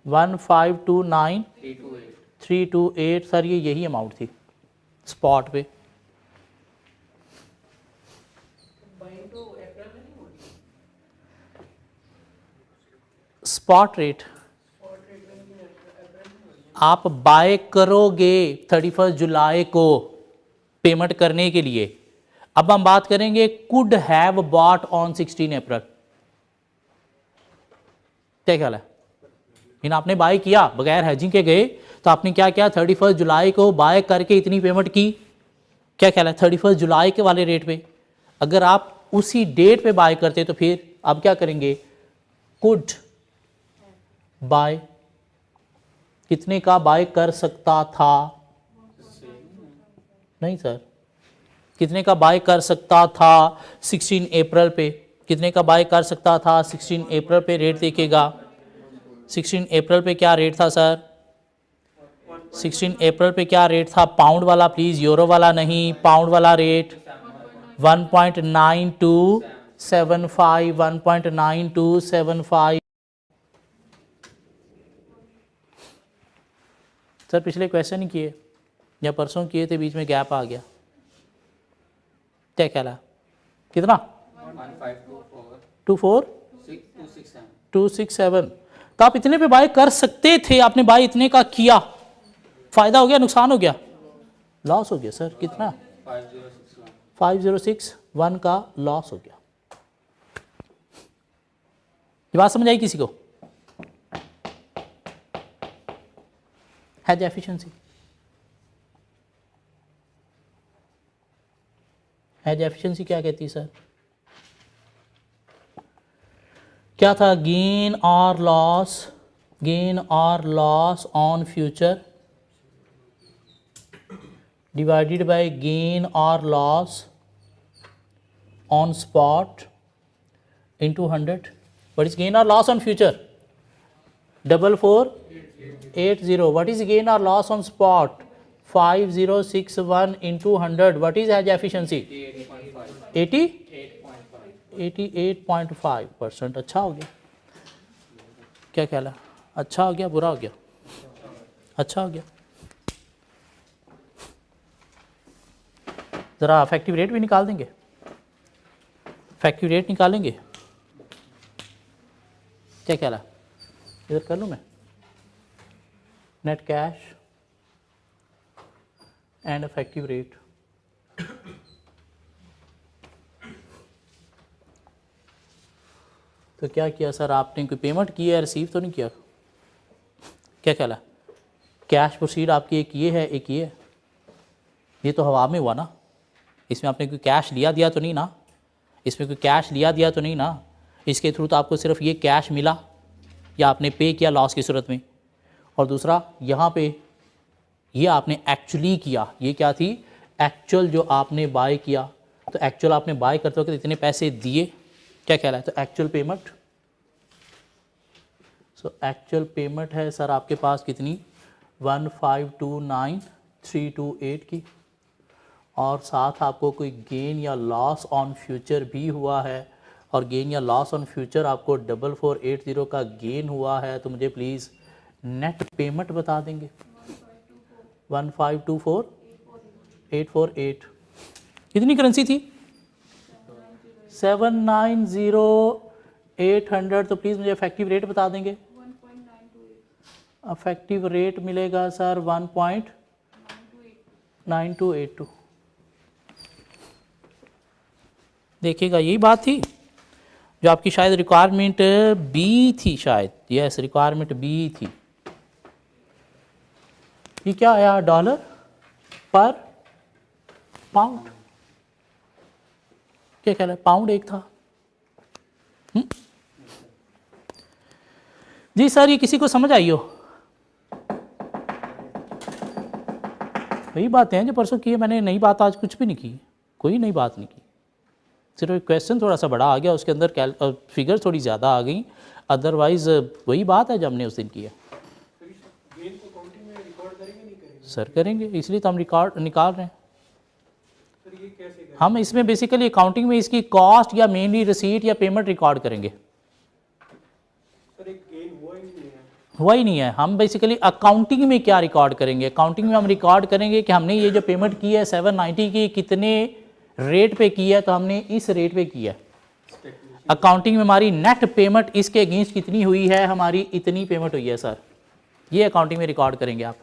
1529328 सर, ये यही अमाउंट थी स्पॉट पे। स्पॉट रेट आप बाय करोगे 31 जुलाई को पेमेंट करने के लिए। अब हम बात करेंगे कुड हैव बॉट ऑन 16 अप्रैल। क्या ख्याल है, इन आपने बाय किया बगैर हेजिंग के गए, तो आपने क्या किया, 31 जुलाई को बाय करके इतनी पेमेंट की। क्या ख्याल है, 31 जुलाई के वाले रेट पे। अगर आप उसी डेट पे बाय करते तो फिर आप क्या करेंगे, कुड बाय, कितने का बाय कर सकता था? नहीं सर, कितने का बाय कर सकता था 16 अप्रैल पे? कितने का बाय कर सकता था 16 अप्रैल पे? रेट देखिएगा 16 अप्रैल पे क्या रेट था सर? 16 अप्रैल पे क्या रेट था? पाउंड वाला प्लीज, यूरो वाला नहीं, पाउंड वाला रेट 1.9275, 1.9275। सर पिछले क्वेश्चन ही किए या परसों किए थे, बीच में गैप आ गया। क्या कहला? कितना? 247। तो आप इतने पे बाय कर सकते थे, आपने बाय इतने का किया, फायदा हो गया नुकसान हो गया? लॉस हो गया सर। कितना? 5061 का लॉस हो गया। ये बात समझ आई किसी को? हेज एफिशिएंसी, हेज एफिशिएंसी क्या कहती है सर? क्या था? गेन और लॉस, गेन और loss on future divided by gain और loss on spot into 100. What is gain or loss on future? 4480. What is gain or loss on spot? 5061 into 100. What is hedge efficiency? 88.5%। अच्छा हो गया। क्या कहला? अच्छा हो गया, बुरा हो गया? अच्छा हो गया। ज़रा इफेक्टिव रेट भी निकाल देंगे, इफेक्टिव रेट निकालेंगे। क्या कहला? इधर कर लूँ मैं, net cash and effective rate. तो क्या किया सर आपने? कोई पेमेंट की है, रिसीव तो नहीं किया? क्या कहला? कैश प्रोसीड आपकी एक ये है, एक ये है। ये तो हवा में हुआ ना, इसमें आपने कोई कैश लिया दिया तो नहीं ना, इसमें कोई कैश लिया दिया तो नहीं ना। इसके थ्रू तो आपको सिर्फ ये कैश मिला या आपने पे किया लॉस की सूरत में। और दूसरा यहाँ पे ये आपने एक्चुअली किया, ये क्या थी? एक्चुअल जो आपने बाय किया। तो एक्चुअल आपने बाय करते वक्त इतने पैसे दिए, क्या कहलाए? तो actual payment. So actual payment है सर आपके पास कितनी? 1529328 की। और साथ आपको कोई गेन या लॉस ऑन फ्यूचर भी हुआ है, और गेन या लॉस ऑन फ्यूचर आपको 4480 का गेन हुआ है। तो मुझे प्लीज़ नेट पेमेंट बता देंगे। 1524848। कितनी करेंसी थी? 790800। तो प्लीज़ मुझे इफेक्टिव रेट बता देंगे। इफेक्टिव रेट मिलेगा सर 1.9282। देखिएगा यही बात थी जो आपकी शायद रिक्वायरमेंट बी थी, शायद यस रिक्वायरमेंट बी थी। ये क्या आया? डॉलर पर पाउंड। क्या कह रहा है? पाउंड एक था। जी सर, ये किसी को समझ आई हो? वही बातें हैं जो परसों की है मैंने, नई बात आज कुछ भी नहीं की, कोई नई बात नहीं की। सिर्फ क्वेश्चन थोड़ा सा बड़ा आ गया, उसके अंदर फिगर थोड़ी ज़्यादा आ गई, अदरवाइज़ वही बात है जो हमने उस दिन की है। सर करेंगे, इसलिए तो हम रिकॉर्ड निकाल रहे हैं। सर ये कैसे करें? हम इसमें बेसिकली अकाउंटिंग में इसकी कॉस्ट या मेनली रिसीट या पेमेंट रिकॉर्ड करेंगे। सर एक गेन हुआ ही नहीं है। हुआ ही नहीं है। हम बेसिकली अकाउंटिंग में क्या रिकॉर्ड करेंगे? अकाउंटिंग में हम रिकॉर्ड करेंगे कि हमने ये जो पेमेंट की है 790 की, कितने रेट पे की है, तो हमने इस रेट पे की है। अकाउंटिंग में हमारी नेट पेमेंट इसके अगेंस्ट कितनी हुई है? हमारी इतनी पेमेंट हुई है सर। ये अकाउंटिंग में रिकॉर्ड करेंगे आप,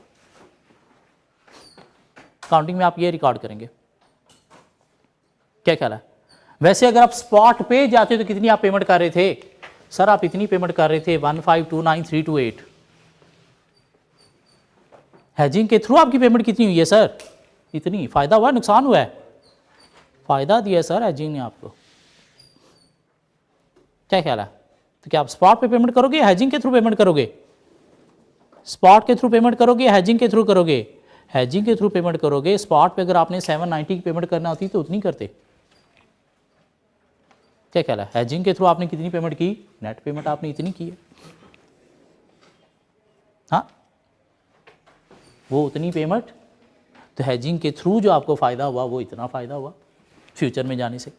अकाउंटिंग में आप ये रिकॉर्ड करेंगे। क्या ख्याल है? वैसे अगर आप स्पॉट पे जाते तो कितनी आप पेमेंट कर रहे थे? सर आप इतनी पेमेंट कर रहे थे 1529328। हैजिंग के थ्रू आपकी पेमेंट कितनी हुई है सर? इतनी। फायदा हुआ, नुकसान हुआ है? फायदा दिया है सर हैजिंग ने आपको। क्या ख्याल है? तो क्या आप स्पॉट पे पेमेंट करोगे या हैजिंग के थ्रू पेमेंट करोगे? स्पॉट के थ्रू पेमेंट करोगे, हेजिंग के थ्रू करोगे? हेजिंग के थ्रू पेमेंट करोगे। स्पॉट पे अगर आपने 790 की पेमेंट करना होती तो उतनी करते। क्या ख्याल है? हेजिंग के थ्रू आपने कितनी पेमेंट की? नेट पेमेंट आपने इतनी की है। हाँ, वो उतनी पेमेंट। तो हेजिंग के थ्रू जो आपको फ़ायदा हुआ वो इतना फ़ायदा हुआ फ्यूचर में जाने से।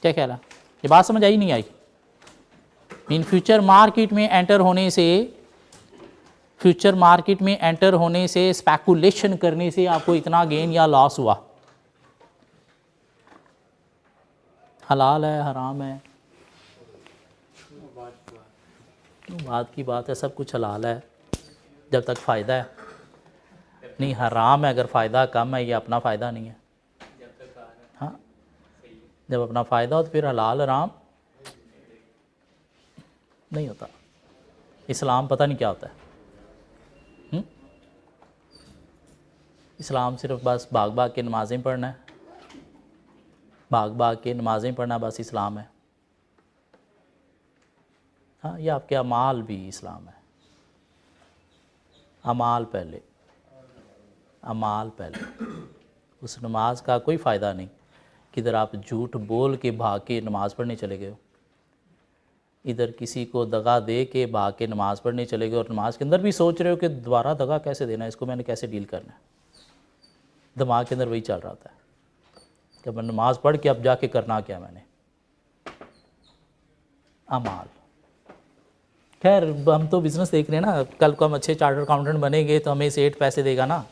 क्या ख्याल है? ये बात समझ आई नहीं आई? इन फ्यूचर मार्केट में एंटर होने से, फ्यूचर मार्केट में एंटर होने से, स्पेकुलेशन करने से आपको इतना गेन या लॉस हुआ। हलाल है, हराम है? बात की बात है, सब कुछ हलाल है जब तक फ़ायदा है। नहीं, हराम है अगर फ़ायदा कम है, ये अपना फ़ायदा नहीं है। हाँ, जब अपना फ़ायदा हो तो फिर हलाल हराम नहीं होता। इस्लाम पता नहीं क्या होता है। इस्लाम सिर्फ बस भाग भाग के नमाज़ें पढ़ना है, भाग भाग के नमाज़ें पढ़ना बस इस्लाम है। हाँ, ये आपके अमाल भी इस्लाम है। अमाल पहले, अमाल पहले। उस नमाज का कोई फ़ायदा नहीं किधर आप झूठ बोल के भाग के नमाज़ पढ़ने चले गए हो, इधर किसी को दगा दे के भाग के नमाज़ पढ़ने चले गए और नमाज के अंदर भी सोच रहे हो कि दोबारा दगा कैसे देना है, इसको मैंने कैसे डील करना है। दिमाग के अंदर वही चल रहा होता है कि मैं नमाज़ पढ़ के अब जाके करना क्या मैंने। अमाल। खैर, हम तो बिज़नेस देख रहे हैं ना, कल को हम अच्छे चार्टर्ड अकाउंटेंट बनेंगे तो हमें सेठ पैसे देगा ना।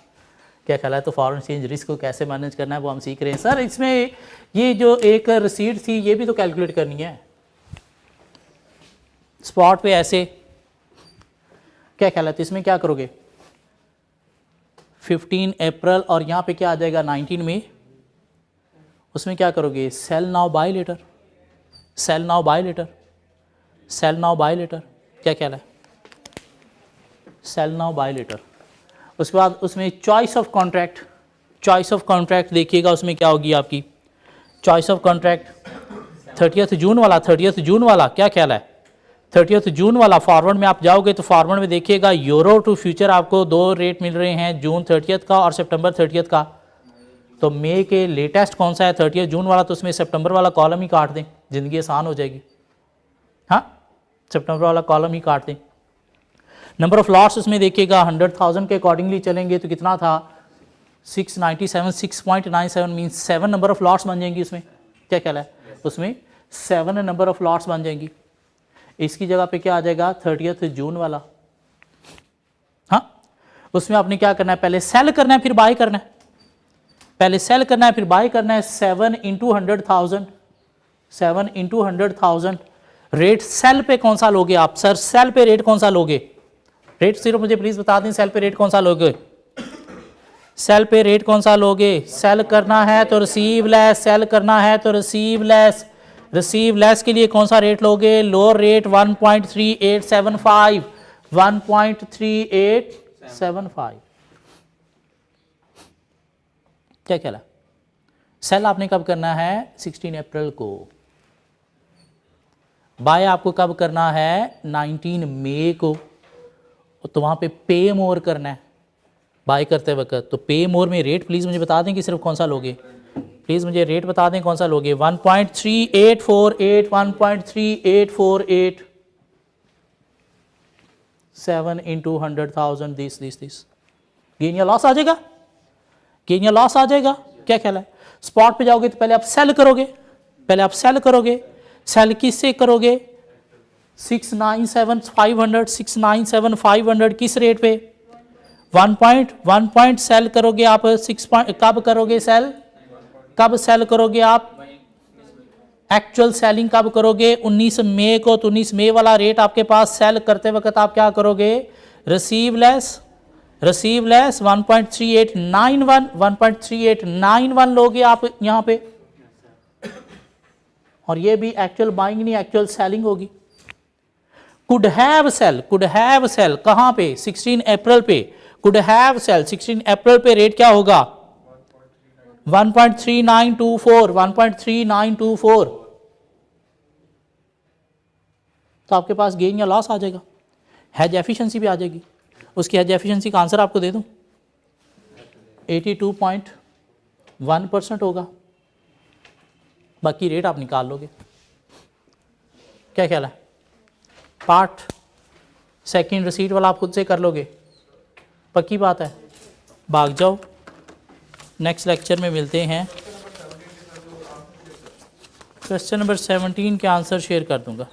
क्या ख्याल है? तो फॉरेन एक्सचेंज रिस्क को कैसे मैनेज करना है वो हम सीख रहे हैं। सर, इसमें ये जो एक रसीद थी ये भी तो कैलकुलेट करनी है स्पॉट पे ऐसे। क्या ख्याल है? तो इसमें क्या करोगे? 15 अप्रैल और यहाँ पे क्या आ जाएगा 19 मई। उसमें क्या करोगे? Sell now buy later, sell now buy later, sell now buy later. क्या ख्याल है? Sell now buy later. उसके बाद उसमें choice of contract, choice of contract देखिएगा उसमें क्या होगी आपकी चॉइस ऑफ कॉन्ट्रैक्ट। 30 जून वाला, 30 जून वाला क्या ख्याल है? 30 जून वाला फॉरवर्ड में आप जाओगे तो फॉरवर्ड में देखिएगा यूरो टू फ्यूचर आपको दो रेट मिल रहे हैं, जून 30 का और सितंबर 30 का। तो मई के लेटेस्ट कौन सा है? 30 जून वाला। तो उसमें सितंबर वाला कॉलम ही काट दें, ज़िंदगी आसान हो जाएगी। हाँ, सितंबर वाला कॉलम ही काट दें। नंबर ऑफ लॉट्स उसमें देखिएगा 100,000 के अकॉर्डिंगली चलेंगे तो कितना था? 697, 6.97 मीन्स 7 नंबर ऑफ लॉट्स बन जाएंगी उसमें। क्या ख्याल है? उसमें 7 नंबर ऑफ लॉट्स बन जाएंगी। इसकी जगह पे क्या आ जाएगा? 30 जून वाला। हाँ, उसमें आपने क्या करना है? पहले सेल करना है फिर बाय करना है, पहले सेल करना है फिर बाय करना है। 7 इंटू 100,000, 7 इंटू 100,000। रेट सेल पे कौन सा लोगे आप? सर, सेल पे रेट कौन सा लोगे? रेट सिर्फ मुझे प्लीज बता दें, सेल पे रेट कौन सा लोगे? सेल पे रेट कौन सा लोगे? सेल करना है तो रिसीव लेस, सेल करना है तो रिसीव लेस। रिसीव लेस के लिए कौन सा रेट लोगे? Lower rate 1.3875, 1.3875। क्या ख्याल है? सेल आपने कब करना है? 16 अप्रैल को। बाय आपको कब करना है? 19 मई को। तो वहां पे पे मोर करना है बाय करते वक्त। तो पे मोर में रेट प्लीज मुझे बता दें कि सिर्फ कौन सा लोगे? प्लीज मुझे रेट बता दें कौन सा लोगे? 1.3848, 1.3848, 7 इंटू 100,000, दिस। गेन या लॉस आ जाएगा? गेन या लॉस आ जाएगा? क्या ख्याल है? स्पॉट पे जाओगे तो पहले आप सेल करोगे, पहले आप सेल करोगे। सेल किससे करोगे? 697,500, 697,500 किस रेट पे? 1 सेल करोगे आप। 6 कब करोगे सेल? कब सेल करोगे आप? एक्चुअल सेलिंग कब करोगे? 19 मई को। तो 19 मई वाला रेट आपके पास। सेल करते वक्त आप क्या करोगे? रिसीव लेस, रिसीव लेस 1.3891, 1.3891 लोगे आप यहां पे। और ये भी एक्चुअल बाइंग नहीं, एक्चुअल सेलिंग होगी। Could have sell, could have sell कहां पे? 16 अप्रैल पे। कुड हैव सेल 16 अप्रैल पे रेट क्या होगा? 1.3924, 1.3924। तो आपके पास गेन या लॉस आ जाएगा। हैज एफिशिएंसी भी आ जाएगी, उसकी हैज एफिशिएंसी का आंसर आपको दे दूँ 82.1% होगा, बाकी रेट आप निकाल लोगे। क्या ख्याल है? पार्ट सेकंड रिसीट वाला आप खुद से कर लोगे, पक्की बात है? भाग जाओ, नेक्स्ट लेक्चर में मिलते हैं। क्वेश्चन नंबर 17 के आंसर शेयर कर दूंगा।